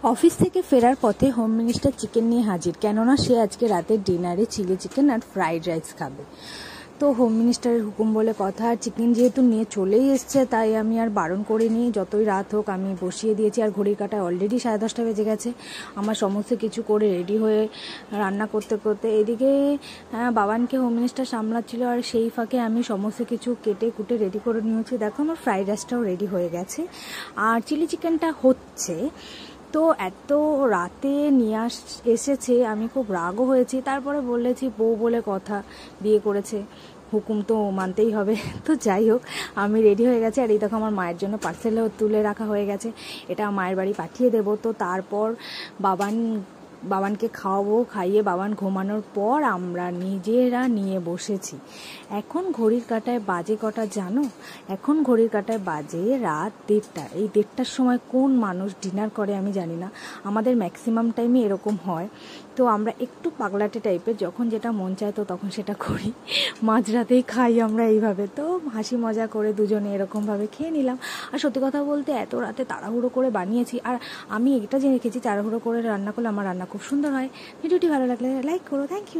Office থেকে ফেরার পথে হোম মিনিস্টার চিকেন নিয়ে হাজির, কেননা সে আজকে রাতের ডিনারে চিলি চিকেন আর ফ্রাইড রাইস খাবে। তো হোম মিনিস্টারের হুকুম বলে কথা, আর চিকেন যেহেতু নিয়ে চলেই এসছে তাই আমি আর বারণ করিনি। যতই রাত হোক আমি বসিয়ে দিয়েছি, আর ঘড়ির কাঁটায় অলরেডি 10:30 বেজে গেছে। আমার সমস্ত কিছু করে রেডি হয়ে রান্না করতে করতে এদিকে বাবানকে হোম মিনিস্টার সামলাচ্ছিল, আর সেই ফাঁকে আমি সমস্ত কিছু কেটে কুটে রেডি করে নিয়েছি। দেখো আমার ফ্রাইড রাইসটাও রেডি হয়ে গেছে, আর চিলি চিকেনটা হচ্ছে। তো এত রাতে নিয়ে এসেছে, আমি খুব রাগও হয়েছি। তারপরে বলেছি বউ বলে কথা, বিয়ে করেছে, হুকুম তো মানতেই হবে। তো যাই হোক, আমি রেডি হয়ে গেছি। আর এই দেখো আমার মায়ের জন্য পার্সেলও তুলে রাখা হয়ে গেছে, এটা মায়ের বাড়ি পাঠিয়ে দেবো। তো তারপর বাবানকে খাওয়াবো, খাইয়ে বাবান ঘুমানোর পর আমরা নিজেরা নিয়ে বসেছি। এখন ঘড়ির কাঁটায় বাজে কটা জানো? এখন ঘড়ির কাঁটায় বাজে রাত 1:30। এই 1:30টার সময় কোন মানুষ ডিনার করে আমি জানি না, আমাদের ম্যাক্সিমাম টাইমে এরকম হয়। তো আমরা একটু পাগলাটে টাইপের, যখন যেটা মন চায় তো তখন সেটা করি, মাঝরাতেই খাই আমরা এইভাবে। তো হাসি মজা করে দুজনে এরকমভাবে খেয়ে নিলাম। আর সত্যি কথা বলতে এত রাতে তাড়াহুড়ো করে বানিয়েছি। আর আমি এটা জেনে রেখেছি, তাড়াহুড়ো করে রান্না করলে আমার রান্না খুব সুন্দর হয়। ভিডিওটি ভালো লাগলে লাইক করো। Thank you.